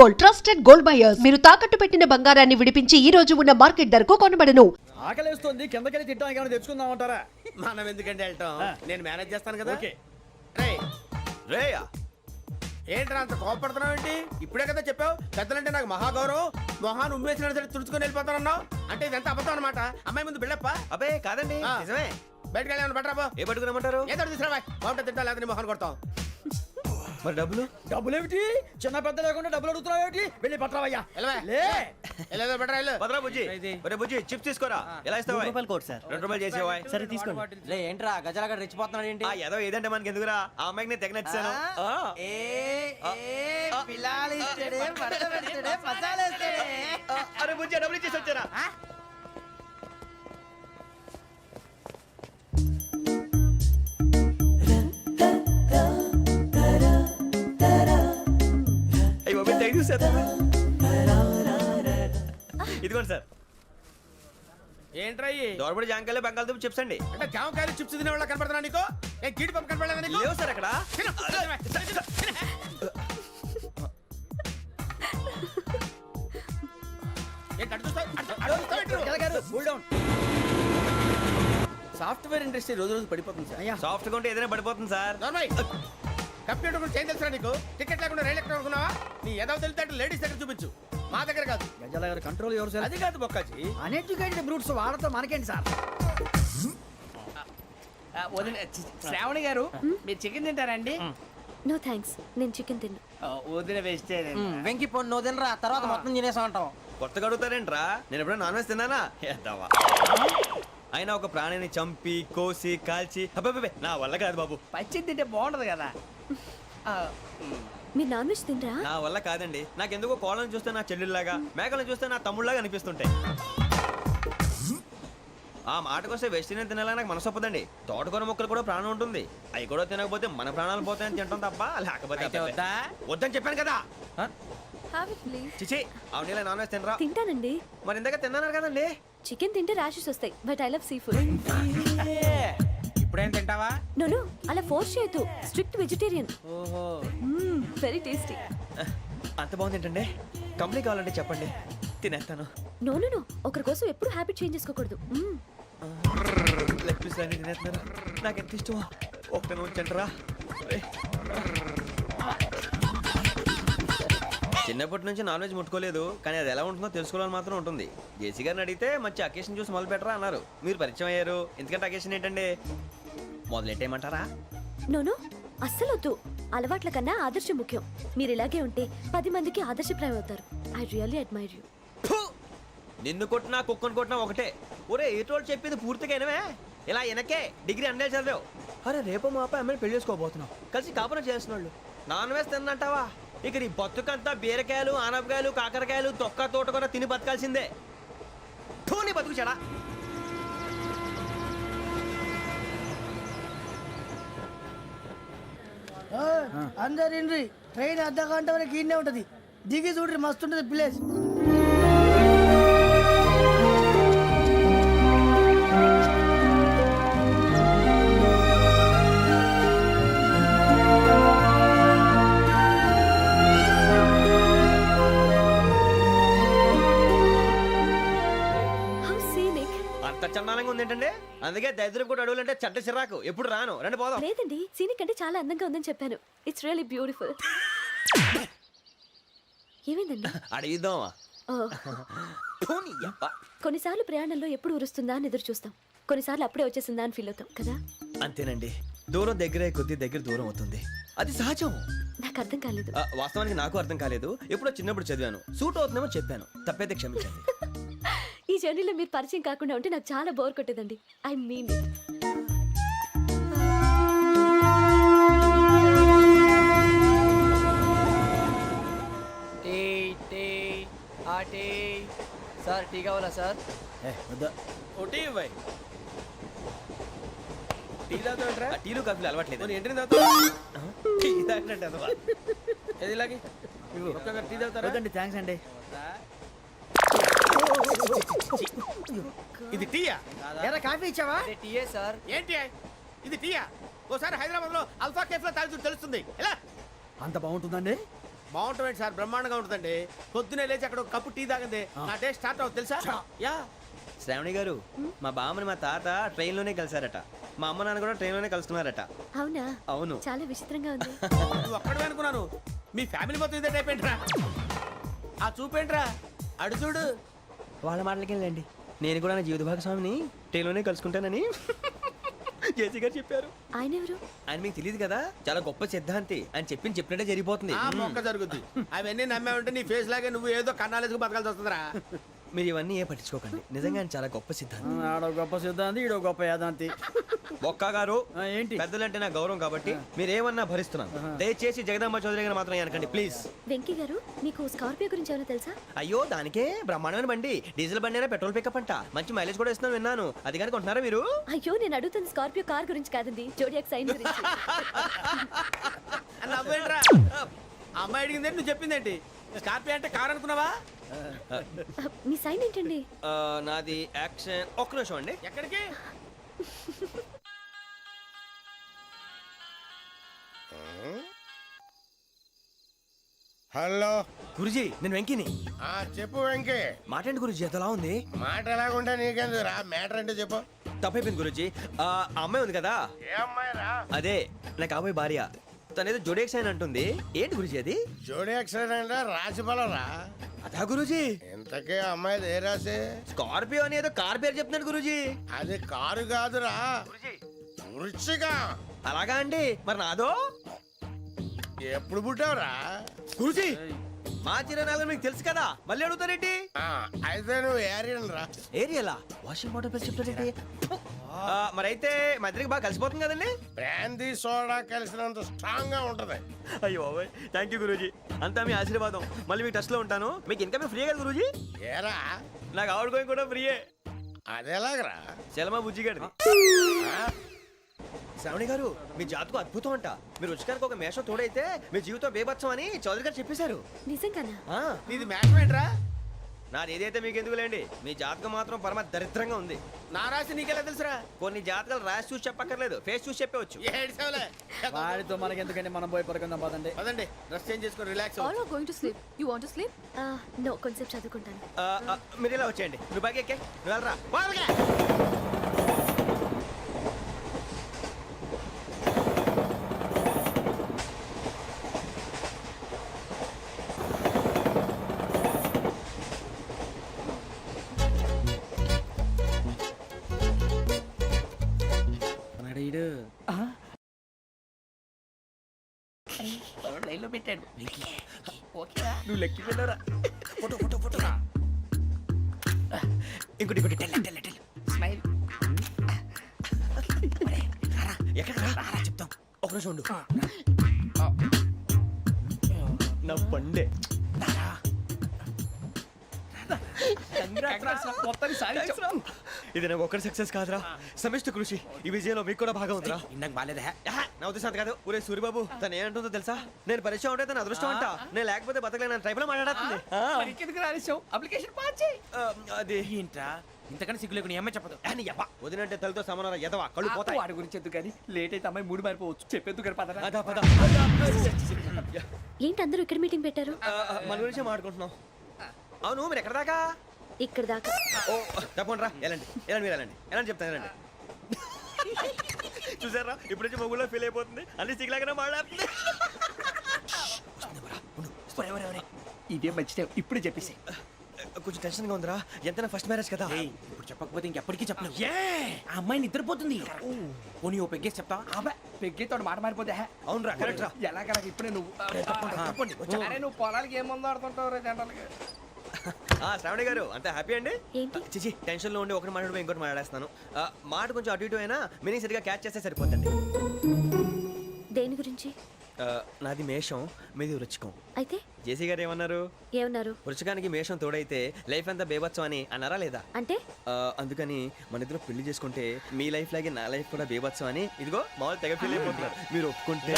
Gold, trusted gold buyers. మీరు తాకట్టు పెట్టిన బంగారాన్ని విడిపించి ఈ రోజు ఉన్న మార్కెట్ ధరకు కొనబడను. ఆకలేస్తుంది, కిందకెళ్ళి తింటాం, ఏమైనా తెచ్చుకుందామంటారా? మనం ఎందుకంటే వెళ్తాం, నేను మేనేజ్ చేస్తాను కదా. ఓకే. రేయా ఏంట్రా అంత కోపడుతున్నావు ఏంటి? ఇప్పుడే కదా చెప్పావు పెద్దలంటే నాకు మహాగౌరవం, మొహాన్ని ఉమ్మేసిన సరే తుడుచుకొని వెళ్ళిపోతానన్నావు. అంటే ఇదంతా అబద్ధం అనమాట. అమ్మాయి ముందు బిల్డప్ప. అబ్బే కాదండి, నిజమే. బయటకు వెళ్ళి బట్రాబో. ఏ పట్టుకురమ్మంటారు? ఏదో తీసుకురా బాగుంటే తింటా, లేదా మొహన్ కొడతాం. మరి డబ్బులు? డబ్బులు ఏమిటి? చిన్న పెద్ద లేకుండా డబ్బులు అడుగుతున్నావు ఏమిటి? వెళ్ళి పట్టరావయ్యా. వెళ్ళే బట్రా వెళ్ళు. భద్రా బుజ్జి, ఒరే బుజ్జి చిప్స్ తీసుకోరా. ఎలా ఇస్తావా? Court sir. 2 రూపాయలు చేసేవా? సరే తీసుకోండి. లే ఏంట్రా గజాలగా రెచ్చిపోతున్నాడు ఏంటి? ఏదో ఏదంటే మనకి ఎందుకురా, ఆ అమ్మాయికి నేను తెగ నచ్చాను. అరే బుజ్జి డబ్బులు ఇచ్చేసి వచ్చారా? ఇదిగోండి సార్. ఏంట్రా దోరబడి జాంకాయలు బంగాళదుంప చిప్స్ అండి. అంటే జామకాయలు చిప్స్ తినే వాళ్ళ కనపడుతున్నా నీకు? ఏ గీడి పంపు కనపడలేదా నీకు? లేవు సార్ అక్కడ. సాఫ్ట్వేర్ ఇండస్ట్రీ రోజు రోజు పడిపోతుంది సార్. సాఫ్ట్ గా ఉంటే ఏదైనా పడిపోతుంది సార్. కంప్యూటర్ గురించి ఏం తెలుసా నీకు? టికెట్ లేకుండా రైలు ఎక్కడ అనుకున్నావా? నీ ఏదో తెలితే లేడీస్ దగ్గర చూపించు, మా దగ్గర కాదు. గజాల గారు కంట్రోల్ ఎవరు సార్? అది కాదు బొక్కాజీ. అన్ఎడ్యుకేటెడ్ బ్రూట్స్ వాళ్ళతో మనకేంటి సార్? శ్రావణి గారు మీరు చికెన్ తింటారండి? నో థ్యాంక్స్, నేను చికెన్ తిన్నా. వదిన వేస్తే వెంకి పొన్ను నువ్వు తినరా, తర్వాత మొత్తం తినేసా ఉంటాం. కొత్తగా అడుగుతారేంట్రా? నేను ఎప్పుడైనా నాన్ వెజ్ తిన్నానా? ఎద్దావా. అయినా ఒక ప్రాణిని చంపి కోసి కాల్చి అబ్బే నా వల్ల కాదు బాబు. పచ్చి తింటే బాగుంటది కదా. మీరు నాన్ వెజ్ తినరా? నా వల్ల కాదండి. నాకెందుకో కోళ్ళని చూస్తే నా చెల్లెళ్ళలాగా, మేకలను చూస్తే నా తమ్ముళ్ళలాగా అనిపిస్తుంటాయి. ఆ మాటకొస్తే వెస్టిరియన్ తినాలని నాకు మనసు ఒప్పదండి. తోటకూర మొక్కలు కూడా ప్రాణం ఉంటుంది. అవి కూడా తినకపోతే మన ప్రాణాలు పోతాయని తింటాం తప్ప, లేకపోతే వద్దని చెప్పాను కదా. చిచి అవునీ నాన్ వెజ్ తినరా? తింటానండి. మరి ఇందాక తిన్నాను కదండి. చికెన్ తింటే ర్యాషెస్ వస్తాయి, but I love sea food. ఇప్పుడేం తింటావా? నో అలా ఫోర్స్ చేయొద్దు. Strict vegetarian. ఓహో, వెరీ టేస్టీ. అంత బాగుంది ఏంటండి? కంప్లీట్ కావాలంటే చెప్పండి, తినేస్తాను. నో ఒకరి కోసం ఎప్పుడు హ్యాబిట్ చేంజ్ చేసుకోకూడదు. లెగ్ పీస్ అన్ని తినేస్తున్నారు. నాకు ఎంత ఇష్టమో ఒక్క ఉంచండిరా. చిన్నప్పటి నుంచి నాన్ వెజ్ ముట్టుకోలేదు, కానీ అది ఎలా ఉంటుందో తెలుసుకోవాలని మాత్రం ఉంటుంది. జేసీ గారిని అడిగితే మంచి అకేషన్ చూసి మొదలు పెట్టరా అన్నారు. మీరు పరిచయం అయ్యారు, ఎందుకంటే అకేషన్ ఏంటండి? మొదలెట్టేయమంటారా? నో అస్సలు వద్దు. అలవాట్ల కన్నా ఆదర్శం ముఖ్యం. మీరు ఇలాగే ఉంటే 10 మందికి ఆదర్శప్రాయం అవుతారు. I really admire you. నిన్ను కొట్టినా కుక్కను కొట్టినా ఒకటే. ఒరే ఏటోళ్ళు చెప్పింది పూర్తిగా వినవే. ఇలా వెనకే డిగ్రీ అన్నే చదివావు. అరే రేపు మా అబ్బాయి అమ్మని పెళ్లి చేసుకోబోతున్నావు, కలిసి కాపురం చేసిన వాళ్ళు నాన్ వెజ్ తిన్నంటావా? ఇక నీ బతుకంతా బీరకాయలు, ఆనపకాయలు, కాకరకాయలు, తొక్క తోట కూడా తిని బతకాల్సిందే. నీ బతుకు చెడా. అందరు ఇండ్రి, ట్రైన్ అర్ధ గంట వరకు ఇన్నే ఉంటది. దిగి చూడ్రి, మస్తు ఉంటది ప్లేస్. చందానంగా ఉంది ఏంటండి? అందుకే దరిద్రం కూడా అడవులు అంటే చెడ్డ చిరాకు. ఎప్పుడు రాను, రండి పోదాం. లేదండి, సీనిక్ అంటే చాలా అందంగా ఉందని చెప్పాను. It's really beautiful. ఏమైందండి? అడిగిద్దామా? కొన్నిసార్లు ప్రయాణంలో ఎప్పుడు ఉరుస్తుందా అని ఎదురు చూస్తాం, కొన్నిసార్లు అప్పుడే వచ్చేసిందా అని ఫీల్ అవుతాం కదా. అంతేనండి, దూరం దగ్గరే కొద్ది దగ్గర దూరం అవుతుంది, అది సహజం. నాకు అర్థం కాలేదు. వాస్తవానికి నాకు అర్థం కాలేదు. ఎప్పుడో చిన్నప్పుడు చదివాను, సూట్ అవుతుందేమో చెప్పాను, తప్పైతే క్షమించండి. ఈ జర్నీలో మీరు పరిచయం కాకుండా ఉంటే నాకు చాలా బోర్ కొట్టేదండి. I mean it. Sir tea కావాలా సార్? టీ తాగుతాంట్రా? టీలు కాఫీలు అలవాట్లేదు. ఏంటి తాగుతా? టీ తాగినట్టు ఏది ఇలాగే టీ తాగుతారా? థ్యాంక్స్ అండి. ఇది టీయా? ఎరా కాఫీ ఇచ్చావా? టీయే సార్. ఏంటి ఇది టీయా? ఓసారి హైదరాబాద్ లో అల్ఫా కేఫ్ లో తాగుతూ తెలుస్తుంది. ఎలా అంత బాగుంటుందండి? బాగుంటుంది సార్, బ్రహ్మాండంగా ఉంటుందండి. పొద్దునే లేచి అక్కడ ఒక కప్పు టీ తాగింది నా డే స్టార్ట్ అవుతుంది తెలుసా? యా. శ్రావణి గారు మా బామ్మని మా తాత ట్రైన్ లోనే కలిసారట, మా అమ్మ నాన్న కూడా ట్రైన్ లోనే కలుస్తున్నారట. అవునా? అవును. చాలా విచిత్రంగా ఉంది. నువ్వు ఒక్కడే అనుకున్నాను, మీ ఫ్యామిలీ మొత్తం ఇదే టైప్ ఏంట్రా? ఆ చూపేంట్రా, అడు చూడు. వాళ్ళ మాటలకి వెళ్ళండి, నేను కూడా నా జీవిత భాగస్వామిని ట్రైన్ లోనే కలుసుకుంటానని జేసీ గారు చెప్పారు. ఆయన ఎవరు? ఆయన మీకు తెలియదు కదా, చాలా గొప్ప సిద్ధాంతి అని చెప్పినట్టే జరిగిపోతుంది. ఆ మొక్క జరుగుద్ది. అవన్నీ నమ్మావంటే నీ ఫేస్ లాగే నువ్వు ఏదో కన్నాలేసుకు బతకాల్సి వస్తుందిరా. మీరు ఇవన్నీ ఏ పట్టించుకోకండి, నిజంగా ఆయన చాలా గొప్ప సిద్ధాంతి. ఆడో గొప్ప సిద్ధాంతి, ఈడో గొప్ప యాదాంతి. ఒక్క గారు ఏంటి? పెద్దలంటే నా గౌరవం కాబట్టి మీరు ఏమన్నా భరిస్తున్నాను. దయచేసి జగదాంబ చౌదరి గారు మాత్రం అనకండి ప్లీజ్. వెంకీ గారు, మీకు స్కార్పియో గురించి ఏమైనా తెలుసా? అయ్యో దానికే బ్రహ్మాండమైన బండి, డీజిల్ బండి అయినా పెట్రోల్ పికప్ అంట, మంచి మైలేజ్ కూడా ఇస్తున్నాను విన్నాను. అది కానీ కొంటున్నారా మీరు? అయ్యో, నేను అడుగుతుంది స్కార్పియో కార్ గురించి కాదండి, జోడియాక్ సైన్ గురించి. నవ్వేంట్రా? అమ్మాయి అడిగింది నువ్వు చెప్పిందేంటి? స్కార్పియో అంటే కారు అనుకున్నావా? మీ సైన్ ఏంటండి? నాది యాక్షన్. ఒక్క నిమిషం అండి. ఎక్కడికి? హలో. గురుజీ నేను వెంకిని. చెప్పు వెంకీ. మాటండి గురుజీ, ఎంతలా ఉంది? మాట ఎలాగుంటా నీకెందుకు రా, మ్యాటర్ అంటే చెప్పు. తప్పైపోయింది గురుజీ. ఆ అమ్మాయి ఉంది కదా, ఏ అమ్మాయి రా? అదే నా కాబోయే భార్య, తనేదో జోడేక్స్ అని అంటుంది. ఏంటి గురుజీ అది? జోడి యాక్సిడెంట్ రాసి రా. అదా గురుజీ? ఇంతకే అమ్మాయి ఏ రాసి? స్కార్పియో అని ఏదో కార్ పేరు చెప్తున్నాడు గురుజీ. అది కారు కాదురా, వృచ్చిక. అలాగా అండి, మరి నాదో? ఎప్పుడు పుట్టావురా? గురుజీ మా చిరనాలు మీకు తెలుసు కదా, మళ్ళీ అడుగుతారేంటి? అయితే నువ్వు ఏరియన్ రా. ఏరియలా? వాషింగ్ వాటర్ పేరు చెప్తారేంటి? మరైతే మా ఇద్దరికి బాగా కలిసిపోతుంది కదండి. బ్రాందీ సోడా కలిసినంత స్ట్రాంగ్ గా ఉంటది. అయ్యో థ్యాంక్ యూ గురూజీ, అంతా మీ ఆశీర్వాదం. మళ్ళీ మీ టచ్ లో ఉంటాను. మీకు ఇంకా ఫ్రీ కదా గురూజీ? ఏరా? నాకు ఆవిడ గోయింగ్ కూడా ఫ్రీయే. అదేలాగరా? చలమా బుజ్జి గారిది. శ్రావణి గారు మీ జాతకు అద్భుతం అంట. మీరు రుచికారికి ఒక మేషం తోడైతే మీ జీవితం బేబత్సం అని చౌదరి గారు చెప్పేశారు. నిజంగానా? నీది మ్యాచ్ ఏంట్రా? నాది ఏదైతే మీకు ఎందుకులేండి, మీ జాతకం మాత్రం పరమ దరిద్రంగా ఉంది. నా రాసి నీకెలా తెలుసురా? కొన్ని జాతకాలు రాసి చూసి చెప్పక్కర్లేదు, ఫేస్ చూసి చెప్పవచ్చు. ఏడ్చావులే. వాడితో మనకి ఎందుకంటే మనం పోయి పడుకుందాం పదండి. పదండి, డ్రెస్ చేంజ్ చేసుకొని relax All are going to sleep. You want to sleep? No, కొంచెం చదువుకుంటాను. మీరు ఇలా వచ్చేయండి. నువ్వు బాగా ఎక్కే, నువ్వు వెళ్ళరా. బాగా లైన్లో పెట్టాడు. నువ్వు లెక్కి వెళ్ళరా. Photo photo photo. ఇంకోటి ఇంకోటి టెల్ టెల్ టెల్. స్మైల్. ఎక్కడ రారా చెప్తాం. ఒక నిమిషం ఉండు. నా పండే. ఇది నాకు ఒక్కడి సక్సెస్ కాదురా, సమిష్టి కృషి. ఈ విజయంలో మీకు కూడా భాగం ఉందిరా. ఇందాక బాగాలేదా? నా ఉద్దేశం అంత కాదు. ఊరే సూరిబాబు తను ఏమంటుందో తెలుసా? నేను పరిచయం ఉంటే తన అదృష్టం అంట, నేను లేకపోతే బతకలేను ట్రైబ్ లో మాట్లాడుతుంది. ఎందుకు రాలేసావు? అప్లికేషన్ పాస్ చేయి. అది ఏంట్రా ఇంతకన్నా సిగ్గు లేకుండా ఏమై చెప్పదు. అని యవ్వ, వదినంటే తలతో సమానం ఎదవా, కళ్ళు పోతాయి. వాడి గురించి ఎందుకు కానీ లేట్ అయితే అమ్మాయి మూడు మారిపోవచ్చు. చెప్పేందుకు గారు పద. అదా పద. ఏంటి అందరూ ఇక్కడ మీటింగ్ పెట్టారు? మన గురించి మాట్లాడుకుంటున్నాం. అవును మీరు ఎక్కడ దాకా? ఇక్కడ దాకా. ఓ తప్పకుండా రా, వెళ్ళండి వెళ్ళండి, మీరు వెళ్ళండి వెళ్ళండి చెప్తాను వెళ్ళండి. చూసారా ఇప్పుడు నుంచి మొగుల్లో ఫీల్ అయిపోతుంది, అన్ని సిగ్లాగానే మాట్లాడుతుంది. ఇదే మంచి టైం, ఇప్పుడే చెప్పేసి. కొంచెం టెన్షన్ గా ఉందిరా, ఎంతైనా ఫస్ట్ మ్యారేజ్ కదా. ఇప్పుడు చెప్పకపోతే ఇంకెప్పటికీ చెప్పలేవు. ఆ అమ్మాయి నిద్రపోతుంది. పోనీ ఓ పెగ్గేసి చెప్తావా? అబ్బా పెగ్గేతో మాట మారిపోతే. అవునురా కరెక్ట్ రా. ఎలాగలా ఇప్పుడే నువ్వు తప్పండి. అరే నువ్వు పొలాలకి ఏం ముందు ఆడుతుంటావు రే జనరల్గా. శ్రావణి గారు అంతా హ్యాపీ అండి? ఏంటి? చిచి టెన్షన్ లో ఉండి ఒకటి మాట్లాడిపోయి ఇంకోటి మాట్లాడేస్తున్నాను. మాట కొంచెం అటు ఇటు అయినా మీనింగ్ సరిగా క్యాచ్ చేస్తే సరిపోతుంది. దేని గురించి? నాది మేషం, మీది వృచ్చికం. అయితే జేసీ గారు ఏమన్నారు? ఏమన్నారు? వృచ్చికానికి మేషం తోడైతే లైఫ్ అంతా బేబత్సం అని అన్నారా లేదా? అంటే అందుకని మన ఇద్దరు పెళ్లి చేసుకుంటే మీ లైఫ్ లాగే నా లైఫ్ కూడా బేబత్సం అని ఇదిగో మామూలు తెగ ఫీల్ అయిపోతున్నారు. మీరు ఒప్పుకుంటే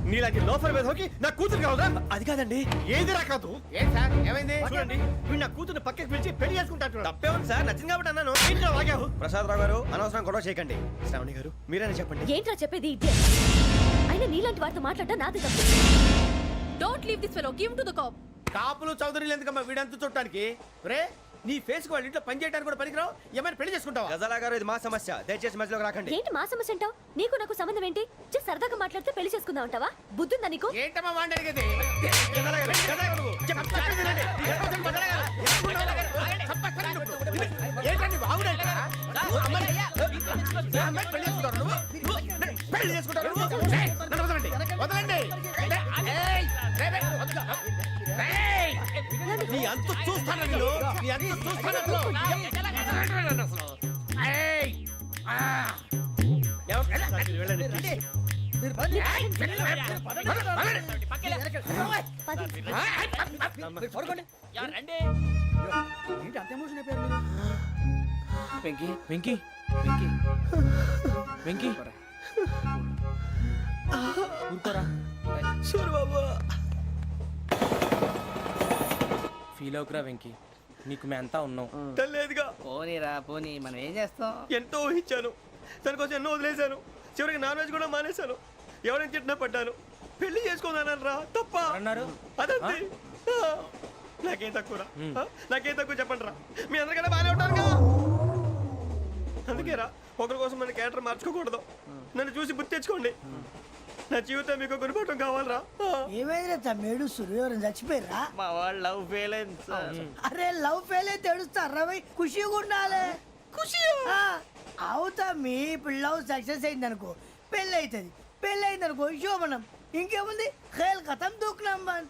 నీలాంటి లోఫర్ మీద హోకి నా కూతురు కావదా? అది కాదండి. ఏది రాకాదు. ఏం సార్ ఏమైంది? చూడండి వీడు నా కూతురు పక్కకి పిలిచి పెళ్లి చేసుకుంటాడు. తప్పే ఉంది సార్, నచ్చింది కాబట్టి అన్నాను. ప్రసాద్ రావు గారు అనవసరం గొడవ చేయకండి. శ్రావణి గారు మీరైనా చెప్పండి. ఏంట్రా చెప్పేది? అయినా నీలాంటి వారితో మాట్లాడటం నాది తప్పు. Don't leave this fellow. Give him to the cop. కాపులు చౌదరులు ఎందుకమ్మా వీడంతా చుట్టానికి రే నీ ఫేస్ కు వాళ్ళ ఇంట్లో పని చేయడానికి కూడా పనికిరావు ఏమైనా పెళ్లి చేసుకుంటావా గజాలా గారు ఇది మా సమస్య దయచేసి మధ్యలోకి రాకండి. ఏంటి మా సమస్య అంటావు? నీకు నాకు సంబంధం ఏంటి? జస్ట్ సరదాగా మాట్లాడితే పెళ్లి చేసుకుందాం అంటావా? బుద్ధుందా నీకు? ఏంటమ్మా వాడిని అడిగేది ఏంటండి బాగుండంట పెళ్లి చేసుకుంటారు వదలండి నీ అంత చూస్తాను నేను నీ అంత చూస్తాను అసలు వెళ్ళండి ఏంటి అంత ఎమోషన్ అయిపోయారు మీరు? వెంకీ వెంకీ వెంకీ వెంకీ ఊరుకోరా. ఫీల్ అవుకురా వెంకీ, నీకు మేమంతా ఉన్నాం. తెలియదుగా పోనీరా పోనీ, మనం ఏం చేస్తాం? ఎంతో ఊహించాను, తన కోసం ఎన్నో వదిలేశాను, చివరికి నాన్ వెజ్ కూడా మానేశాను. ఎవరైనా తిట్టినా పడ్డాను. పెళ్లి చేసుకుందానరా తప్ప అన్నారు. అదంతే. నాకేం తక్కువరా? నాకేం తక్కువ చెప్పండి రా. మీ అందరికన్నా బాగానే ఉంటారుగా. అందుకేరా ఒకరి కోసం మన క్యారెక్టర్ మార్చుకోకూడదు. నన్ను చూసి గుర్తు తెచ్చుకోండి. నా జీవితం మీకు గురిపటం కావాలరా. ఏమైందిరా తమ్మేడు సూర్యవరం చచ్చిపోయిరా? మా వాళ్ళు లవ్ ఫెయిల్ అయింది సార్. అరే లవ్ ఫెయిల్ అయితే ఏడుస్తారా భయ్? ఖుషిగా ఉండాలి. ఖుషి అవుతా మీ ఇప్పుడు లవ్ సక్సెస్ అయింది అనుకో పెళ్ళి అవుతుంది. పెళ్ళి అయింది అనుకో శోభనం. ఇంకేముంది ఖేల్ కథం దూకునాం బన్.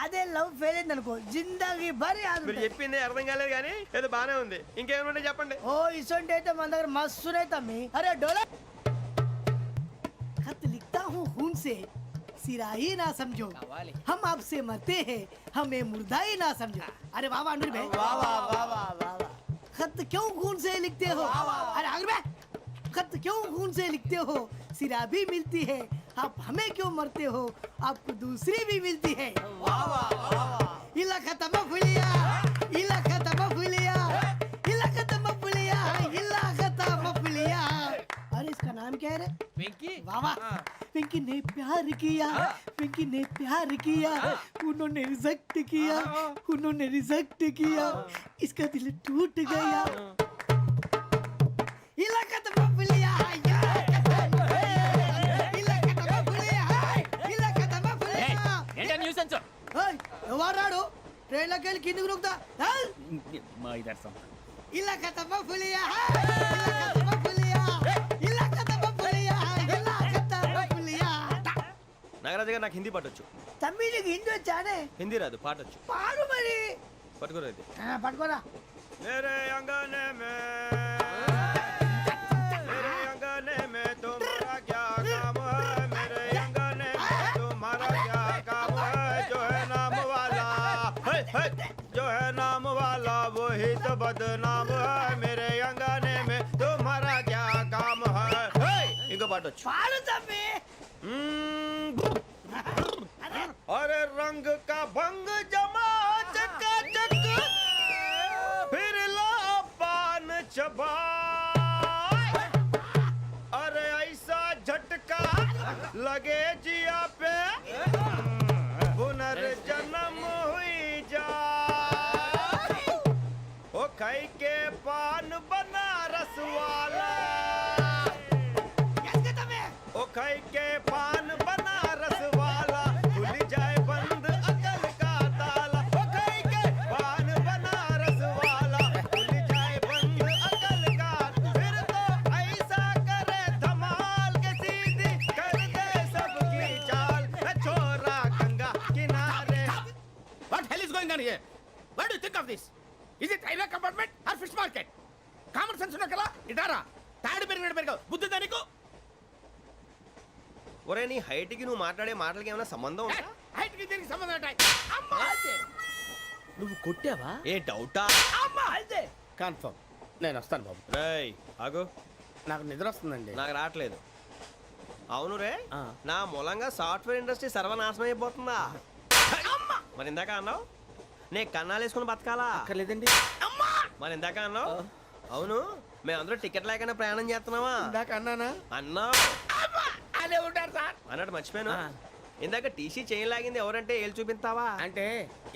అదే లవ్ ఫెయిల్ అయింది అనుకో జిందాగీ భారీ మీరు చెప్పింది అర్థం కాలేదు కానీ ఏదో బాగానే ఉంది. ఇంకేమైనా చెప్పండి. ఓ ఇసొంటి అయితే మన దగ్గర మస్తున్నాయి తమ్మి. అరే డోలా खत लिखता हूँ खून से सिरा ही ना समझो हम आपसे मरते हैं हमें मुर्दा ही ना समझो. अरे वाह वाह अनुर भाई वाह वाह वाह वाह वाह. खत क्यों खून से लिखते हो? अरे अनुर भाई खत क्यों खून से लिखते हो? सिरा भी मिलती है आप हमें क्यों मरते हो? आपको दूसरी भी मिलती है. वाह वाह वाह. इला खत्म फुलिया इला खत्म फुलिया इला खत्म फुलिया इला खत्म फुलिया. अरे इसका नाम क्या है रे? వెంకీ वाह वाह. पिंकी ने प्यार किया पिंकी ने प्यार किया उन्होंने रिजेक्ट किया उन्होंने रिजेक्ट किया इसका दिल टूट गया. इलाका तो बबलिया ఏంటా న్యూసెన్స్? ఎవరాడు ట్రైన్ లోకి వెళ్ళి కిందికి నొక్కుతా. మా ఇదర్శం ఇలాకా तो बबलिया इलाका तो बबलिया इलाका तो बबलिया इलाका तो बबलिया. నాగరాజు గారు నాకు హిందీ పాటొచ్చు. తమ్మి నీకు హిందీ వచ్చానే? హిందీ రాదు, పాటొచ్చు. పాడు మరి. పట్టుకోలేదు. పట్టుకోరా. मेरे अंगने में मेरे अंगने में तुम्हारा क्या काम है? मेरे अंगने में तुम्हारा क्या काम है? जो है नाम वाला जो है नाम वाला वही तो बदनाम है. मेरे अंगने में तुम्हारा क्या काम है? इनको पाटो. పాడు తమ్మి. अरे रंग का भंग जमा चकाचक फिर ला पान चबा. अरे ऐसा झटका लगे जिया पे पुनर्जन्म हुई जा. ओ खाई के पान बनारस वाला ओ खाई के पान बनारस वाला खुल जाए बंद अकल का ताला. ओ खाई के पान बनारस वाला खुल जाए बंद अकल का. फिर तो ऐसा करे धमाल के सीधी कर दे सबकी चाल. छोरा गंगा किनारे. What hell is going on here? What do you think of this? Is it railway compartment or fish market? Common sense ఉన్న కదా ఇటారా తాడు పెరిగినట్టు పెరిగావు బుద్ధి దానికి. ఒరే నీ హైట్ కి నువ్వు మాట్లాడే మాటలకి ఏమైనా సంబంధం ఉందా? హైట్ కి దీనికి సంబంధం ఉంటాయి. అమ్మా అదే నువ్వు కొట్టావా? ఏ డౌటా? అమ్మా అదే కన్ఫర్మ్. నేను వస్తాను బాబు. రేయ్ ఆగు. నాకు నిద్ర వస్తుందండి. నాకు రావట్లేదు. అవును రే, నా మూలంగా సాఫ్ట్వేర్ ఇండస్ట్రీ సర్వనాశనం అయిపోతుందా? మరి ఇందాక అన్నావు నే కన్నాలు వేసుకుని బతకాలా? అక్కర్లేదండి. మరి ఇందాక అన్నావు అవును మేమందరూ టికెట్ లేకుండా ప్రయాణం చేస్తున్నావా? ఇందాక అన్నానా? అన్నావు. అదే ఉంటారు సార్. అన్నట్టు మర్చిపోయాను. ఇందాక టీసీ చేయి లాగింది ఎవరంటే ఏళ్ళు చూపిస్తావా? అంటే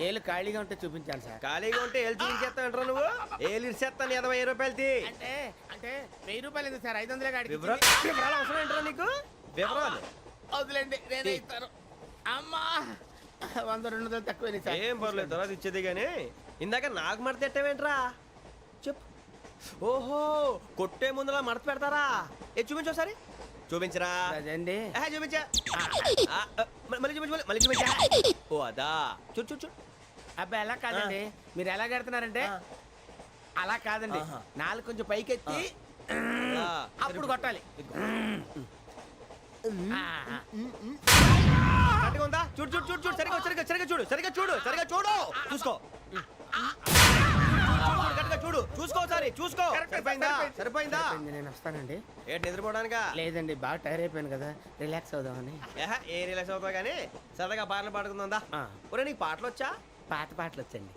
ఏళ్ళు ఖాళీగా ఉంటే చూపించాను సార్. ఖాళీగా ఉంటే ఏళ్ళు చూపించేస్తానంటారా నువ్వు? ఏళ్ళు ఇచ్చేస్తాను 20 రూపాయలది. అంటే అంటే 1000 రూపాయలు ఎందుకు సార్? 500 కాడికి వివరాలు అవసరం ఏంట్రా నీకు? వివరాలు వదిలేండి, నేనే ఇస్తాను. అమ్మా 100-200 తక్కువ సార్. ఏం పర్లేదు, తర్వాత ఇచ్చేది కానీ ఇందాక నాకు మడత పెట్టావేంట్రా? చెప్పు. ఓహో, కొట్టే ముందులా మడత పెడతారా? చూపించు ఒకసారి. చూపించరా? అదండి. చూపించా. మళ్ళీ చూపించు, మళ్ళీ చూపించా. ఓ అదా, చూడు చూడు చూడు. అబ్బాయి ఎలా కాదండి, మీరు ఎలా కడుతున్నారంటే అలా కాదండి. నాలుగు కొంచెం పైకెత్తి అప్పుడు కొట్టాలి. కరెక్ట్గా ఉందా? చూడు చూడు చూడు చూడు, సరిగా సరిగా సరిగా చూడు, సరిగా చూడు, సరిగా చూడు, చూసుకో. కరెక్ట్గా చూడు, చూసుకో ఒకసారి, చూసుకో. సరిపోయిందా? సరిపోయిందా? నేను వస్తానండి. ఏంటి నిద్రపోవడానికా? లేదండి, బాగా టైర్ అయిపోయాను కదా, రిలాక్స్ అవుదామని. ఏ రిలాక్స్ అవుతావు కానీ సరదాగా పాటలు పాడుకుందా? ఒరే నీకు పాటలు వచ్చా? పాత పాటలు వచ్చండి.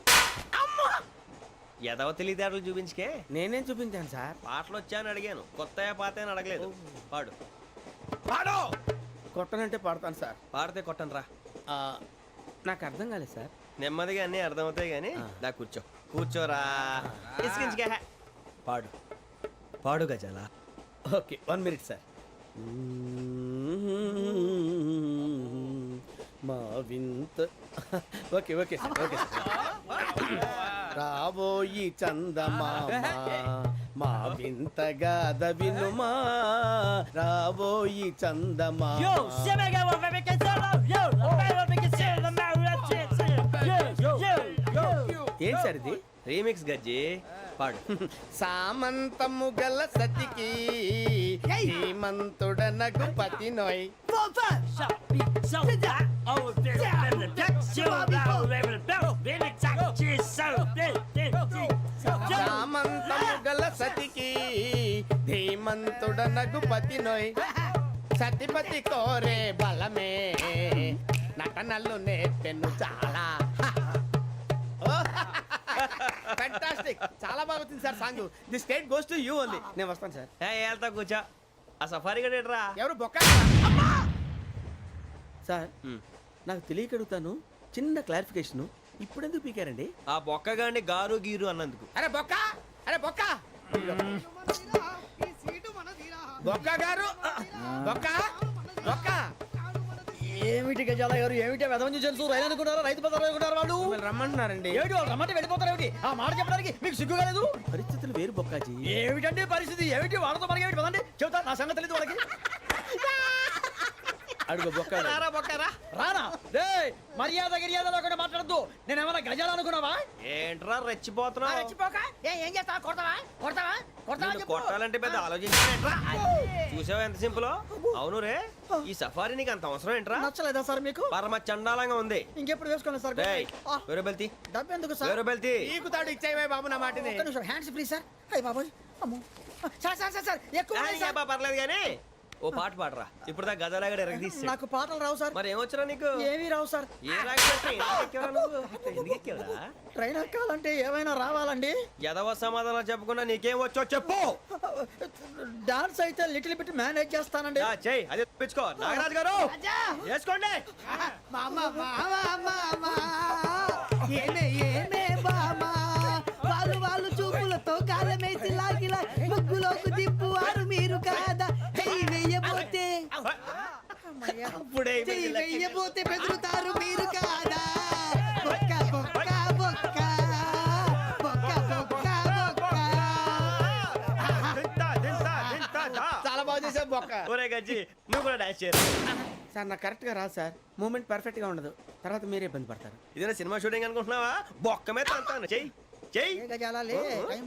ఎదవ తెలివితేటలు చూపించుకే. నేనేం చూపించాను సార్? పాటలు వచ్చా అని అడిగాను, కొత్త పాత అని అడగలేదు. పాడు పాడు. కొట్టనంటే పడతాను సార్. పాడితే కొట్టను రా. నాకు అర్థం కాలేదు సార్. నెమ్మదిగా అన్నీ అర్థమవుతాయి కానీ దా కూర్చో. కూర్చోరా. ఇసుకించుకే. పాడు పాడు గజాల. Okay, 1 minute sir. మా వింత. Okay okay sir, okay sir. రాబోయి చందమామ మా వింతగా దవినుమా, రాబోయి చందమామ. ఏం సార్ ఇది? రీమిక్స్ గజ్జి. పాడు. సామంతము గల సతికి హేమంతుడనగు పతి నోయ్. సామంతము గల సతికి ధీమంతుడనగు పతి నోయ్. సతిపతి కోరే బలమే నటనలు నేర్పెను చాలా. ఫ్యాంటాస్టిక్, చాలా బాగా వచ్చింది sir song. The state goes to you only. నేను వస్తాను సార్. వెళ్తా కూర్చో. ఆ సఫారీ గడేట్రా? ఎవరు బొక్క సార్? నాకు తెలియక అడుగుతాను, చిన్న క్లారిఫికేషన్. ఇప్పుడు ఎందుకు పీకారండి? ఆ బొక్కగాండి గారు గీరు అన్నందుకు. అరే బొక్క, అరే బొక్క, బొక్క గారు, బొక్క బొక్క. ఏమిటి గజాల గారు, ఏమిటి వెదవని చూసారు? రైలు అనుకుంటారా, రైతు బజార్ అనుకుంటారు వాళ్ళు? మిమ్మల్ని రమ్మంటున్నారండి. ఏమిటి వాళ్ళు రమ్మంటే వెళ్ళిపోతారు? ఏమిటి ఆ మాట చెప్పడానికి మీకు సిగ్గు కాలేదు? పరిస్థితులు వేరు బొక్కాజీ. ఏమిటండి పరిస్థితి? ఏమిటి వాళ్ళతో మనకి ఏమిటి? పదండి చెబుతా, నా సంగతి తెలియదు వాళ్ళకి. అడుగు బొక్క. రారా బొక్కరా. రానా రే, మర్యాద గిర్యాద లేకుండా మాట్లాడద్దు. నేను ఏమైనా గజాలు అనుకున్నావా? ఏంట్రా రెచ్చిపోతున్నావు? ఏం చేస్తా? కొడతావా కొడతావా కొడతావా? నిన్ను కొట్టాలంటే పెద్ద ఆలోచించానేంట్రా? చూసావా ఎంత సింపుల్? అవును రే, ఈ సఫారీ నీకు అంత అవసరం ఏంట్రా? నచ్చలేదా సార్ మీకు? పరమ చండాలంగా ఉంది. ఇంకెప్పుడు వేసుకోండి సార్. డేయ్, వేరే బెల్తి, డబ్బు ఎందుకు సార్? వేరే బెల్తి. నీకు తాడు ఇచ్చాయి బాబు నా మాటని. ఒక్క నిమిషం, హ్యాండ్స్ ఫ్రీ సార్. అయ్యి బాబోయ్, అమ్మో. సార్ సార్ సార్ సార్ ఎక్కువ ఉన్నాయి సార్. పర్లేదు కానీ ఓ పాట పాడరా. ఇప్పుడు దా గదలాగడ ఎరగదీసి. నాకు పాటలు రావు సార్. మరి ఏమొచ్చరా నీకు? ఏమీ రావు సార్. ఏ రాకపోతే ఎందుకు ఎక్కేవరా? ట్రైన్ ఎక్కాలంటే ఏమైనా రావాలండి. ఎదవ సమాధానం చెప్పకుండా నీకేం వచ్చో చెప్పు. డాన్స్ అయితే లిటిల్ బిట్ మేనేజ్ చేస్తానండి. చెయ్యి, అదే తెప్పించుకో. నాగరాజు గారు వేసుకోండి. మామా మామా మామా ఏమే ఏమే బామా, వాళ్ళు వాళ్ళు చూపులతో కాలమేసి లాగిలా ముగ్గులోకి తిప్పువారు మీరు కాదా? చెయ్యి వెయ్యబోతే అప్పుడే చెయ్యి వెయ్యబోతే బెదురుతారు మీరు కాదా? బొక్క బొక్క బొక్క బొక్క బొక్క బొక్క. చాలా బాగా చేసావు బొక్క. ఒరే గజ్జి, నువ్వు కూడా డాన్స్ చేయరు. సార్ నాకు కరెక్ట్ గా రాదు సార్. మూమెంట్ పర్ఫెక్ట్ గా ఉండదు, తర్వాత మీరే ఇబ్బంది పడతారు. ఇదేనా సినిమా షూటింగ్ అనుకుంటున్నావా? బొక్క మీద అంటాను. చెయ్యి చెయ్యి.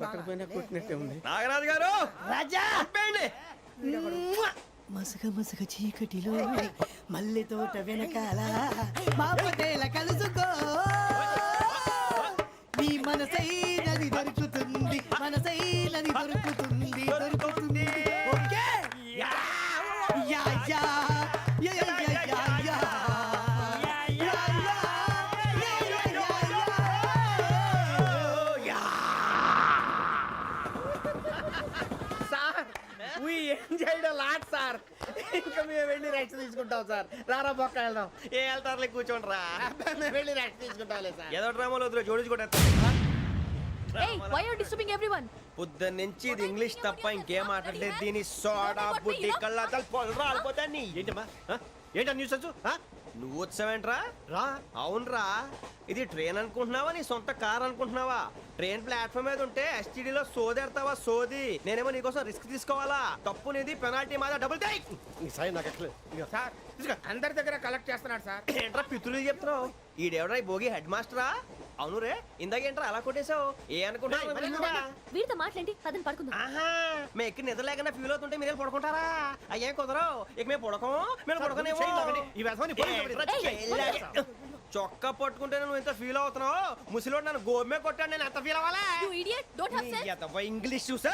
పక్కన పోయినా కొట్టినట్టే ఉంది. నాగరాజు గారు రాజా చెప్పండి. మసక మసక చీకటిలో మల్లె తోట వెనకాల మా పటేల కలుసుకో, నీ మనసైనది దొరుకుతుంది, మనసైనది దొరుకుతుంది, దొరుకుతుంది. Okay yeah yeah yeah yeah yeah yeah yeah. Sir, we enjoyed a lot, sir. ఇంకా మేము వెళ్ళి రెస్ట్ తీసుకుంటాం సార్. రారా బొక్క వెళ్దాం. ఏ వెళ్తారులే కూర్చోండి రా. మేము వెళ్ళి రెస్ట్ తీసుకుంటాంలే సార్. ఏదో డ్రామాలో వద్దులే జోడించుకుంటా. Hey, why are you disturbing everyone? పొద్దున్న నుంచి ఇది ఇంగ్లీష్ తప్ప ఇంకేం మాట్లాడలేదు. దీని సోడా బుద్ధి కళ్ళ పొలరా రాలిపోతాన్ని. ఏంటమ్మా ఏంటా న్యూస్ వచ్చు? నువ్వు వచ్చావేంట్రా? రా. అవునరా, ఇది ట్రైన్ అనుకుంటున్నావా నీ సొంత కార్ అనుకుంటున్నావా? ట్రైన్ ప్లాట్ఫామ్ మీద ఉంటే ఎస్టీడీలో సోదేడతావా సోది? నేనేమో నీకోసం రిస్క్ తీసుకోవాలా? తప్పు నీది, పెనాల్టీ మాదా, డబుల్ టై. సార్ తీసుకో. అందరి దగ్గర కలెక్ట్ చేస్తున్నాడు సార్. ఏంట్రా పితులు చెప్తున్నావు? ఈడెవడ్రా ఈ భోగి హెడ్ మాస్టరా? అవును రే, ఇందాకేంట్రా అలా కొట్టేశావు? ఏ అనుకుంటున్నా? వీరితో మాట్లాడి పదని పడుకుందాం. ఆహా, మేము ఎక్కి నిద్ర లేకుండా ఫీల్ అవుతుంటే మీరేం పడుకుంటారా? అయ్యేం కుదరవు. ఇక మేము పడకం, మేము పడకనేమో. చొక్కా పట్టుకుంటే నువ్వు ఎంత ఫీల్ అవుతున్నావు? ముసలివాడు నన్ను గోమే కొట్టాడు, నేను ఎంత ఫీల్ అవ్వాలా? You idiot! Don't have sense! English చూసా.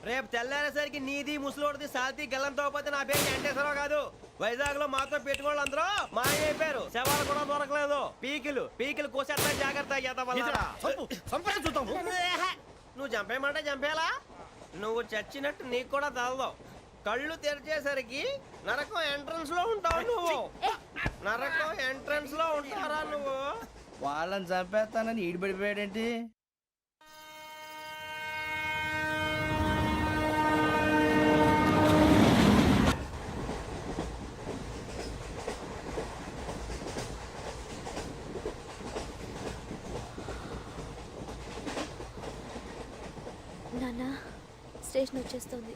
రేపు తెల్లారేసరికి నీది ముసలోడిది సాల్తీ గల్లంతో పోతే నా పేరు వెంకటేశ్వరరావు కాదు. వైజాగ్ లో మాతో పెట్టుకోళ్ళు అందరూ మాయైపోయారు. శవాలు కూడా దొరకలేదు. పీకిలు కోసేస్తా, జాగ్రత్త. నువ్వు చంపేయమంటే చంపేలా? నువ్వు చచ్చినట్టు నీకు కూడా తగదు. కళ్ళు తెరిచేసరికి నరకం ఎంట్రన్స్ లో ఉంటావు నువ్వు. నరకం ఎంట్రన్స్ లో ఉంటారా నువ్వు? వాళ్ళని చంపేస్తానని ఈడిపడిపోయాడేంటి? నాన్న స్టేషన్ వచ్చేస్తుంది.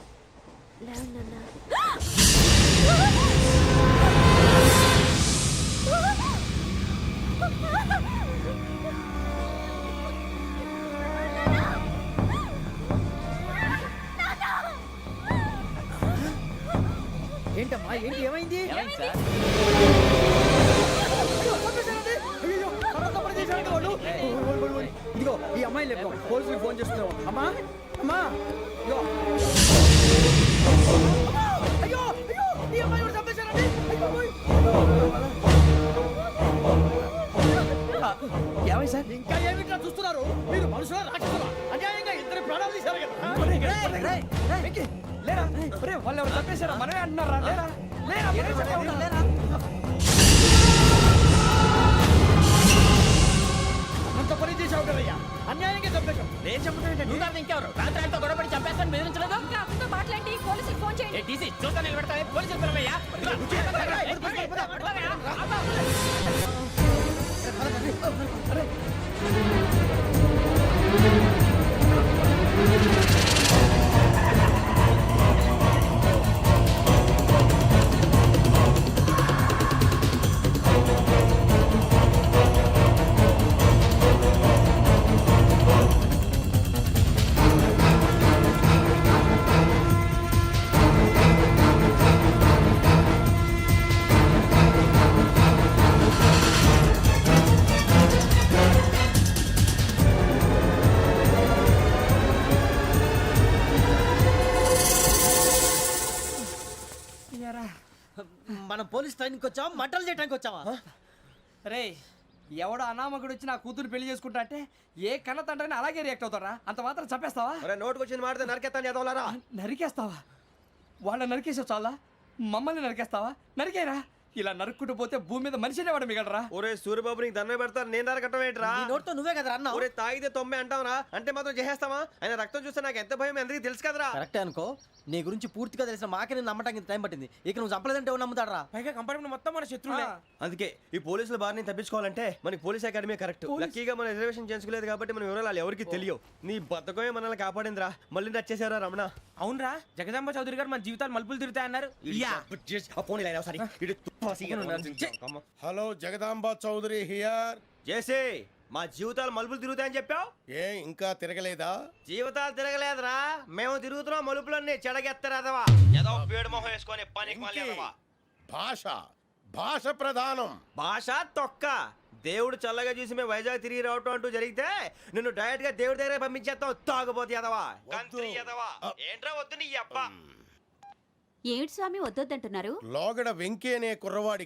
లేవండి నాన్న. ఏంటమ్మా ఏంటి ఏమైంది? ఇదిగో ఈ అమ్మాయి లేదు, పోలీసులకు ఫోన్ చేస్తున్నావు. అమ్మా అమ్మా ఇదిగో. అయ్యో అయ్యో ఈ అమ్మాయి కూడా చంపేశారండి. ఏమై సార్? ఇంకా ఏమిట్లా చూస్తున్నారు? మీరు మనుషుల రాక్షసులా? అన్యాయంగా ఇద్దరు ప్రాణాలు తీశారు కదా. లేరా వాళ్ళు ఎవరు చంపేశారా? మనమే అంటున్నారా? లేరా లేరా అంత పని చేసావు కదయ్యా, అన్యాయంగా చంపేశావు. నేను చెప్పడం నువ్వు కాదు ఇంకెవరు? రాత్రి ఆయనతో గొడవపడి చంపేస్తాను బెదిరించలేదు. ఇంకా అతనితో మాట్లాడి పోలీసులకు ఫోన్ చేయండి. టీసీ చూస్తా నిలబెడతా. పోలీసులు పిలవయ్యా. మనం పోలీస్ ట్రైనింగ్కి వచ్చావా, మంటలు చేయడానికి వచ్చావా? రే, ఎవడో అనామకుడు వచ్చి నా కూతురు పెళ్లి చేసుకుంటా అంటే ఏ కన్న తండ్రిని అలాగే రియాక్ట్ అవుతారా? అంత మాత్రం చంపేస్తావా? నోటుకు వచ్చింది మాడితే నరకెత్తాను చదవాలరా. నరికేస్తావా? వాళ్ళ నరికేసావు చాలా, మమ్మల్ని నరికేస్తావా? నరికేరా. ఇలా నరుక్కుంటూ పోతే భూమి మీద మనిషినే వాడు మిగలరా. ఒరే సూర్యబాబు నీకు దండం పెడతాను, నేను నరకటం ఏంట్రా? నీ నోటితో నువ్వే కదా అన్నా. ఒరే తాగితే తొమ్మే అంటావురా, అంటే మాత్రం చేసేస్తావా? ఆయన రక్తం చూస్తే నాకు ఎంత భయం అందరికీ తెలుసు కదరా. కరెక్టే అనుకో, నీ గురించి పూర్తిగా తెలిసిన మాకే నేను నమ్మటానికి టైం పట్టింది. ఇక నువ్వు చంపలేదంటే ఎవరు నమ్ముతాడరా? పైగా కంపార్ట్మెంట్ మొత్తం మన శత్రువులే. అందుకే ఈ పోలీసుల బారిని తప్పించుకోవాలంటే మనకి పోలీస్ అకాడమీ కరెక్ట్. లక్కీగా మనం రిజర్వేషన్ చేసుకోలేదు కాబట్టి మనం వివరాలు ఎవరికి తెలియవు. నీ బతకమే మనల్ని కాపాడిందిరా. మళ్ళీ నచ్చేసారా రమణ? అవునరా, జగదాంబ చౌదరి గారు మన జీవితాలు మలుపులు తిరుగుతాయన్నారు. Hello Jagadamba Chowdary here. చేసే మా జీవితాలు మలుపులు తిరుగుతాయని చెప్పావు. ఏ ఇంకా తిరగలేదా? జీవితాలు తిరగలేదురా, మేము తిరుగుతున్నాం మలుపులన్నీ. చెడగెత్తరాదవా ఏదో పేడు మొహం వేసుకొని పనికి మళ్ళీ భాష భాష ప్రధానం. భాష తొక్క. దేవుడు చల్లగా చూసి మేము వైజాగ్ తిరిగి రావటం అంటూ జరిగితే నిన్ను డైరెక్ట్ గా దేవుడి దగ్గర పంపించేస్తావు. తాగుబోతు ఎదవా, గంత్రి ఎదవా. ఏంట్రా వద్దు నీ అబ్బా. ఏమిటి స్వామి వద్దొద్దంటున్నారు? లోగడ వెంకీ అనే కుర్రవాడి